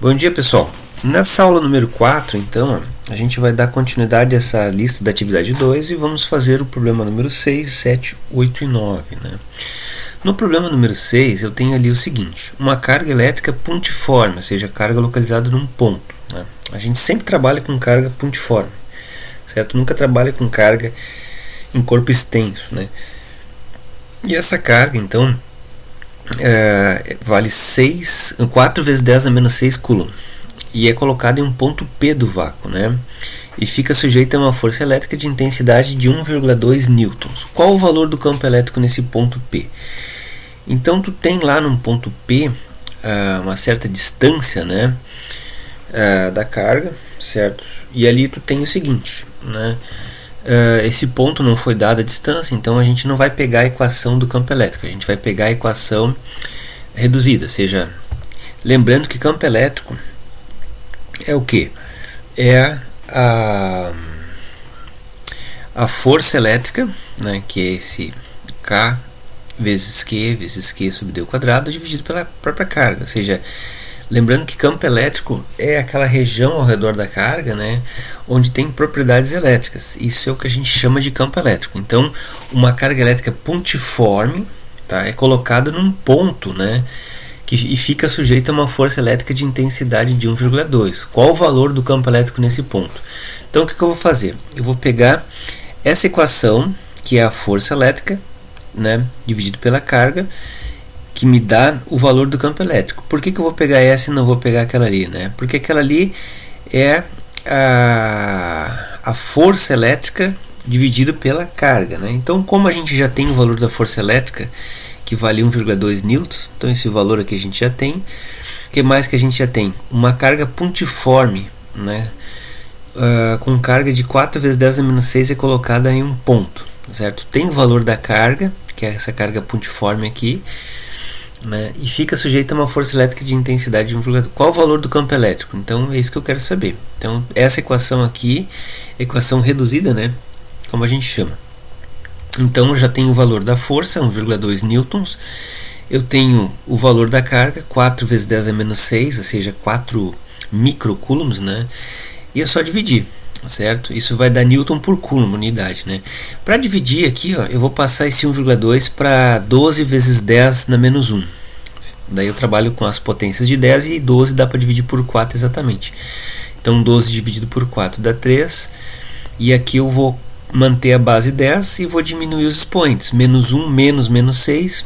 Bom dia, pessoal. Nessa aula número 4, então, a gente vai dar continuidade a essa lista da atividade 2 e vamos fazer o problema número 6, 7, 8 e 9. Né? No problema número 6, eu tenho ali o seguinte: uma carga elétrica pontiforme, ou seja, carga localizada num ponto. Né? A gente sempre trabalha com carga pontiforme, certo? Nunca trabalha com carga em corpo extenso. Né? E essa carga, então, vale 4 vezes 10 a menos 6 coulomb e é colocado em um ponto P do vácuo, né? E fica sujeito a uma força elétrica de intensidade de 1,2 newtons. Qual o valor do campo elétrico nesse ponto P? Então tu tem lá num ponto P uma certa distância, né, da carga, certo? E ali tu tem o seguinte, né? Esse ponto não foi dada a distância, então a gente não vai pegar a equação do campo elétrico, a gente vai pegar a equação reduzida, ou seja, lembrando que campo elétrico é o que? É a força elétrica, né, que é esse K vezes Q sobre D ao quadrado dividido pela própria carga, ou seja, lembrando que campo elétrico é aquela região ao redor da carga, né, onde tem propriedades elétricas. Isso é o que a gente chama de campo elétrico. Então, uma carga elétrica pontiforme, tá, é colocada num ponto, né, e fica sujeita a uma força elétrica de intensidade de 1,2. Qual o valor do campo elétrico nesse ponto? Então, o que eu vou fazer? Eu vou pegar essa equação, que é a força elétrica, né, dividido pela carga, que me dá o valor do campo elétrico. Por que eu vou pegar essa e não vou pegar aquela ali? Né? Porque aquela ali é a força elétrica dividida pela carga. Né? Então, como a gente já tem o valor da força elétrica, que vale 1,2 newtons, então esse valor aqui a gente já tem. O que mais que a gente já tem? Uma carga pontiforme, né? Com carga de 4 vezes 10 a menos 6 é colocada em um ponto. Certo? Tem o valor da carga, que é essa carga pontiforme aqui, né, e fica sujeito a uma força elétrica de intensidade de 1,2. Qual o valor do campo elétrico? Então é isso que eu quero saber. Então essa equação aqui, equação reduzida, né, como a gente chama. Então eu já tenho o valor da força, 1,2 newtons. Eu tenho o valor da carga, 4 vezes 10 a menos 6, ou seja, 4 microcoulombs, né, e é só dividir. Certo? Isso vai dar newton por coulomb, unidade, né? Para dividir aqui, ó, eu vou passar esse 1,2 para 12 vezes 10 na menos 1. Daí eu trabalho com as potências de 10 e 12 dá para dividir por 4 exatamente. Então 12 dividido por 4 dá 3. E aqui eu vou manter a base 10 e vou diminuir os expoentes. Menos 1 menos 6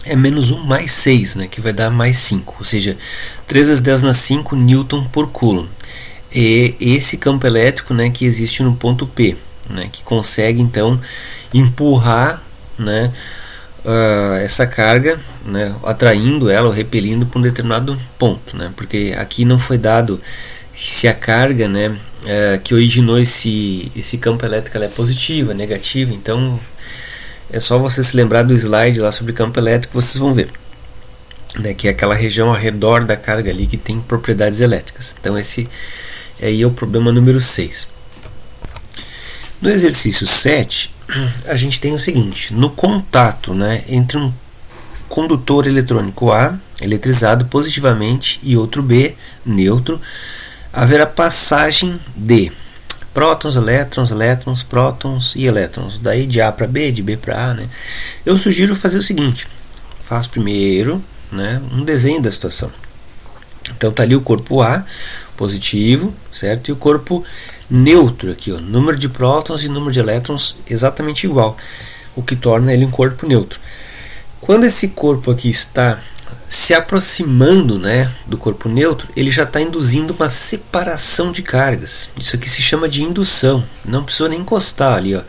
é menos 1 mais 6, né? Que vai dar mais 5. Ou seja, 3 vezes 10 na 5 newton por coulomb. E esse campo elétrico, né, que existe no ponto P, né, que consegue então empurrar, né, essa carga, né, atraindo ela ou repelindo para um determinado ponto, né, porque aqui não foi dado se a carga, né, que originou esse campo elétrico ela é positiva, negativa. Então é só você se lembrar do slide lá sobre campo elétrico, vocês vão ver, né, que é aquela região ao redor da carga ali que tem propriedades elétricas. Então esse aí é o problema número 6. No exercício 7, a gente tem o seguinte: no contato, né, entre um condutor eletrônico A, eletrizado positivamente, e outro B, neutro, haverá passagem de prótons, elétrons, prótons e elétrons, daí de A para B, de B para A. Né? Eu sugiro fazer o seguinte: faz primeiro, né, um desenho da situação. Então tá ali o corpo A positivo, certo? E o corpo neutro aqui, ó, número de prótons e número de elétrons exatamente igual, o que torna ele um corpo neutro. Quando esse corpo aqui está se aproximando, né, do corpo neutro, ele já está induzindo uma separação de cargas. Isso aqui se chama de indução. Não precisou nem encostar ali, ó.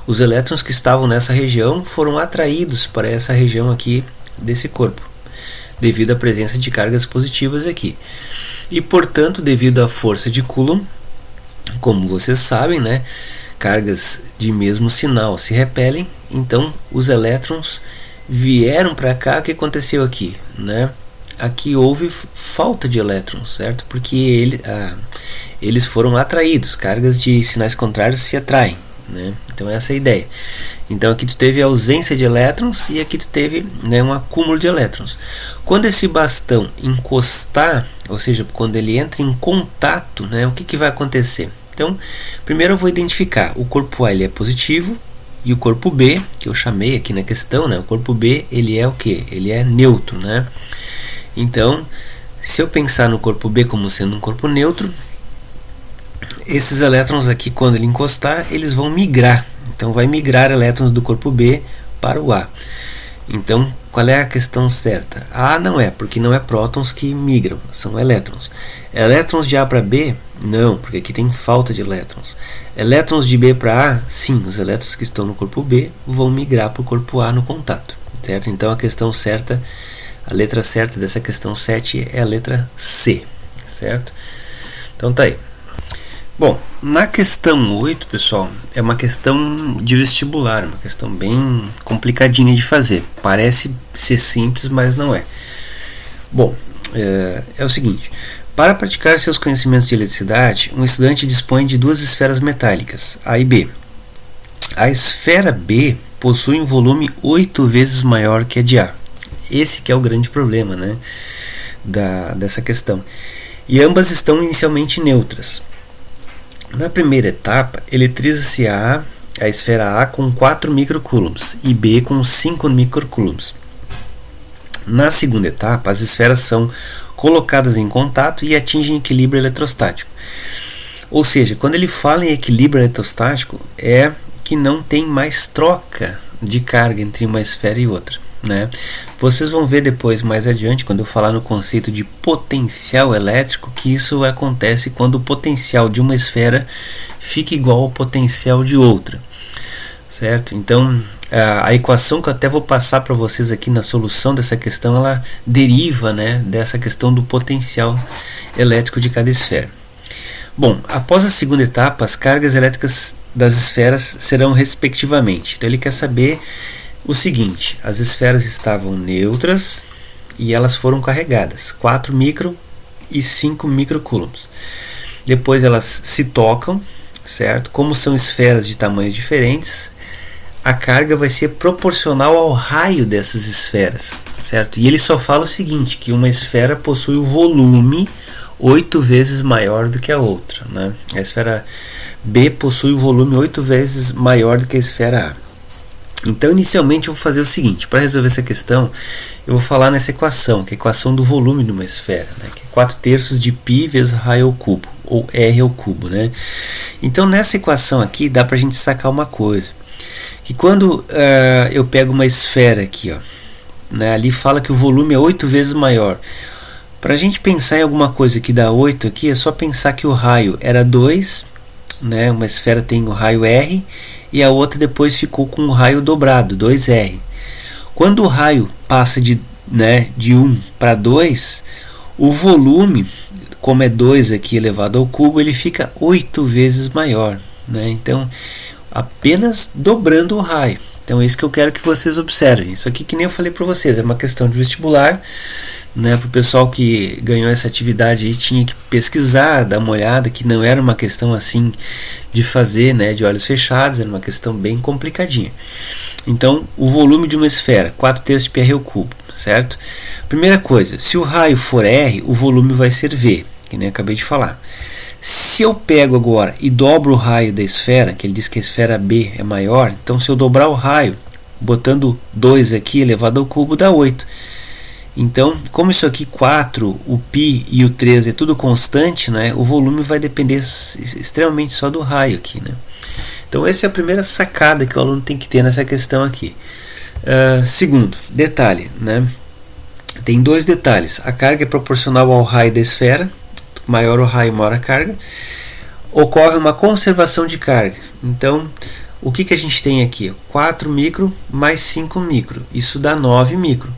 Os elétrons que estavam nessa região foram atraídos para essa região aqui desse corpo, devido à presença de cargas positivas aqui. E, portanto, devido à força de Coulomb, como vocês sabem, né, cargas de mesmo sinal se repelem, então os elétrons vieram para cá. O que aconteceu aqui? Né? Aqui houve falta de elétrons, certo? Porque eles foram atraídos, cargas de sinais contrários se atraem. né? Então essa é a ideia. Então aqui tu teve ausência de elétrons e aqui tu teve, né, um acúmulo de elétrons. Quando esse bastão encostar, ou seja, quando ele entra em contato, né, o que vai acontecer? Então, primeiro eu vou identificar o corpo A, ele é positivo, e o corpo B, que eu chamei aqui na questão, né, o corpo B, ele é o que? Ele é neutro, né? Então, se eu pensar no corpo B como sendo um corpo neutro, esses elétrons aqui, quando ele encostar, eles vão migrar. Então vai migrar elétrons do corpo B para o A. Então, qual é a questão certa? A não é, porque não é prótons que migram, são elétrons. Elétrons de A para B? Não, porque aqui tem falta de elétrons. Elétrons de B para A? Sim, os elétrons que estão no corpo B vão migrar para o corpo A no contato, certo? Então a questão certa, a letra certa dessa questão 7 é a letra C, certo? Então tá aí. Bom, na questão 8, pessoal, é uma questão de vestibular, uma questão bem complicadinha de fazer. Parece ser simples, mas não é. Bom, é o seguinte: para praticar seus conhecimentos de eletricidade, um estudante dispõe de duas esferas metálicas, A e B. A esfera B possui um volume 8 vezes maior que a de A. Esse que é o grande problema, né, dessa questão. E ambas estão inicialmente neutras. Na primeira etapa, eletriza-se a esfera A com 4 microcoulombs e B com 5 microcoulombs. Na segunda etapa, as esferas são colocadas em contato e atingem equilíbrio eletrostático. Ou seja, quando ele fala em equilíbrio eletrostático, é que não tem mais troca de carga entre uma esfera e outra, né? Vocês vão ver depois, mais adiante, quando eu falar no conceito de potencial elétrico, que isso acontece quando o potencial de uma esfera fica igual ao potencial de outra, certo? Então a equação que eu até vou passar para vocês aqui na solução dessa questão, ela deriva, né, dessa questão do potencial elétrico de cada esfera. Bom, após a segunda etapa, as cargas elétricas das esferas serão respectivamente. Então ele quer saber o seguinte: as esferas estavam neutras e elas foram carregadas, 4 micro e 5 microcoulombs. Depois elas se tocam, certo? Como são esferas de tamanhos diferentes, a carga vai ser proporcional ao raio dessas esferas, certo? E ele só fala o seguinte, que uma esfera possui o volume 8 vezes maior do que a outra, né? A esfera B possui o volume 8 vezes maior do que a esfera A. Então, inicialmente, eu vou fazer o seguinte: para resolver essa questão, eu vou falar nessa equação, que é a equação do volume de uma esfera, né, que é 4/3 de π vezes raio ao cubo, ou R ao cubo, né? Então, nessa equação aqui, dá para a gente sacar uma coisa, que quando eu pego uma esfera aqui, ó, né, ali fala que o volume é 8 vezes maior. Para a gente pensar em alguma coisa que dá 8 aqui, é só pensar que o raio era 2, né, uma esfera tem o raio R, e a outra depois ficou com o raio dobrado, 2R. Quando o raio passa de 1 para 2, o volume, como é 2 aqui elevado ao cubo, ele fica 8 vezes maior, né? Então, apenas dobrando o raio. Então é isso que eu quero que vocês observem. Isso aqui, que nem eu falei para vocês, é uma questão de vestibular, né? Para o pessoal que ganhou essa atividade aí, tinha que pesquisar, dar uma olhada, que não era uma questão assim de fazer, né, de olhos fechados, era uma questão bem complicadinha. Então, o volume de uma esfera, 4/3 de πr ao cubo, certo? Primeira coisa, se o raio for R, o volume vai ser V, que nem eu acabei de falar. Se eu pego agora e dobro o raio da esfera, que ele diz que a esfera B é maior, então se eu dobrar o raio, botando 2 aqui elevado ao cubo, dá 8. Então, como isso aqui 4, o π e o 3 é tudo constante, né, o volume vai depender extremamente só do raio aqui, né? Então essa é a primeira sacada que o aluno tem que ter nessa questão aqui. Segundo, detalhe, né? Tem dois detalhes: a carga é proporcional ao raio da esfera, maior o raio, maior a carga. Ocorre uma conservação de carga. Então, o que a gente tem aqui? 4 micro mais 5 micro, isso dá 9 micro.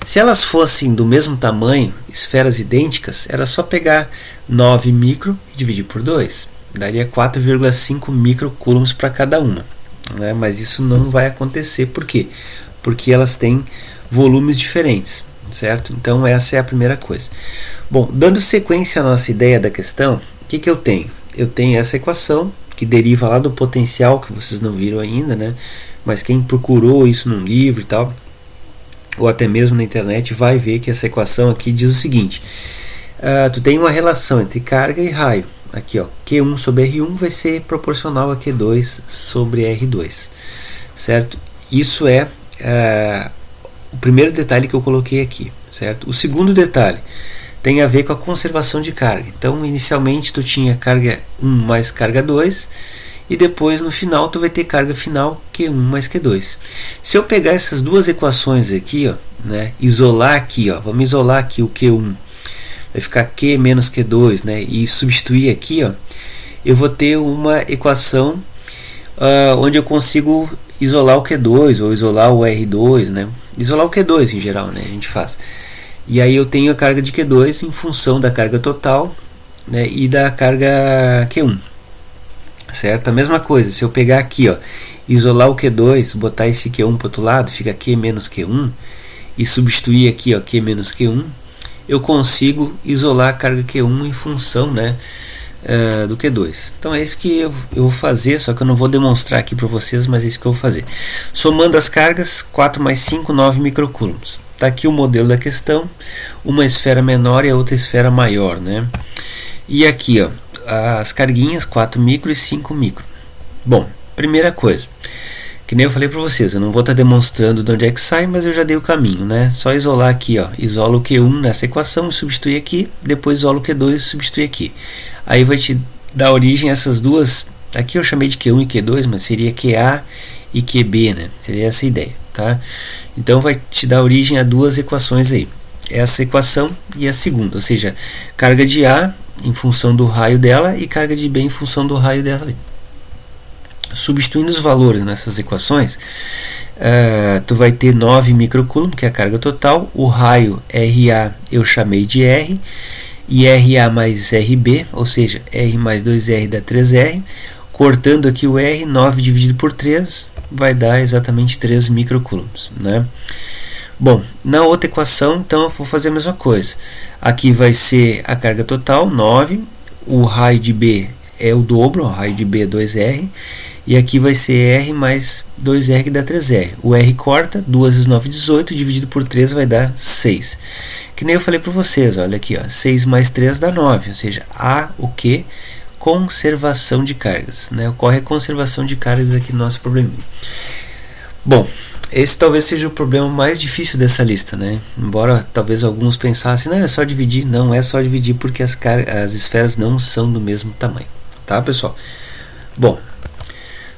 Se elas fossem do mesmo tamanho, esferas idênticas, era só pegar 9 micro e dividir por 2. Daria 4,5 microcoulombs para cada uma, né? Mas isso não vai acontecer. Por quê? Porque elas têm volumes diferentes, certo? Então essa é a primeira coisa. Bom, dando sequência à nossa ideia da questão, o que eu tenho? Eu tenho essa equação, que deriva lá do potencial, que vocês não viram ainda, né? Mas quem procurou isso num livro e tal, ou até mesmo na internet, vai ver que essa equação aqui diz o seguinte: tu tem uma relação entre carga e raio. Aqui, ó, Q1 sobre R1 vai ser proporcional a Q2 sobre R2, certo? Isso é o primeiro detalhe que eu coloquei aqui, certo? O segundo detalhe tem a ver com a conservação de carga. Então, inicialmente tu tinha carga 1 mais carga 2, e depois no final tu vai ter carga final Q1 mais Q2. Se eu pegar essas duas equações aqui, ó, né, isolar aqui, ó, vamos isolar aqui o Q1, vai ficar Q menos Q2, né, e substituir aqui, ó, eu vou ter uma equação onde eu consigo isolar o Q2 ou isolar o R2, né, isolar o Q2 em geral, né, a gente faz. E aí eu tenho a carga de Q2 em função da carga total, né, e da carga Q1. Certo? A mesma coisa, se eu pegar aqui, ó, isolar o Q2, botar esse Q1 para o outro lado, fica Q menos Q1, e substituir aqui, ó, Q menos Q1, eu consigo isolar a carga Q1 em função, né, do Q2. Então é isso que eu vou fazer, só que eu não vou demonstrar aqui para vocês, mas é isso que eu vou fazer. Somando as cargas, 4 mais 5, 9 microcoulombs. Está aqui o modelo da questão, uma esfera menor e a outra esfera maior, né? E aqui, ó, as carguinhas 4 micro e 5 micro. Bom, primeira coisa, que nem eu falei para vocês, eu não vou estar demonstrando de onde é que sai, mas eu já dei o caminho, né? Só isolar aqui, ó, isola o Q1 nessa equação e substituir aqui, depois isola o Q2 e substituir aqui. Aí vai te dar origem a essas duas, aqui eu chamei de Q1 e Q2, mas seria QA e QB, né? Seria essa a ideia, tá? Então vai te dar origem a duas equações aí, essa equação e a segunda, ou seja, carga de A em função do raio dela e carga de B em função do raio dela ali. Substituindo os valores nessas equações, tu vai ter 9 microcoulomb, que é a carga total, o raio RA eu chamei de R, e RA mais RB, ou seja, R mais 2R dá 3R, cortando aqui o R, 9 dividido por 3 vai dar exatamente 3 microcoulombs, né? Bom, na outra equação, então eu vou fazer a mesma coisa. Aqui vai ser a carga total, 9. O raio de B é o dobro, o raio de B é 2R. E aqui vai ser R mais 2R que dá 3R. O R corta, 2 vezes 9, 18, dividido por 3 vai dar 6. Que nem eu falei para vocês, olha aqui, ó, 6 mais 3 dá 9. Ou seja, há o que? Conservação de cargas, né? Ocorre a conservação de cargas aqui no nosso probleminha. Bom, esse talvez seja o problema mais difícil dessa lista, né? Embora talvez alguns pensassem, não, é só dividir. Não é só dividir porque as esferas não são do mesmo tamanho, tá, pessoal? Bom,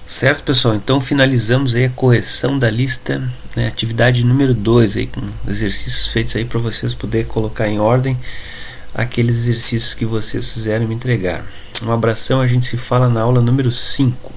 certo, pessoal? Então finalizamos aí a correção da lista, né? Atividade número 2 aí, com exercícios feitos aí para vocês poderem colocar em ordem aqueles exercícios que vocês fizeram e me entregaram. Um abração, a gente se fala na aula número 5.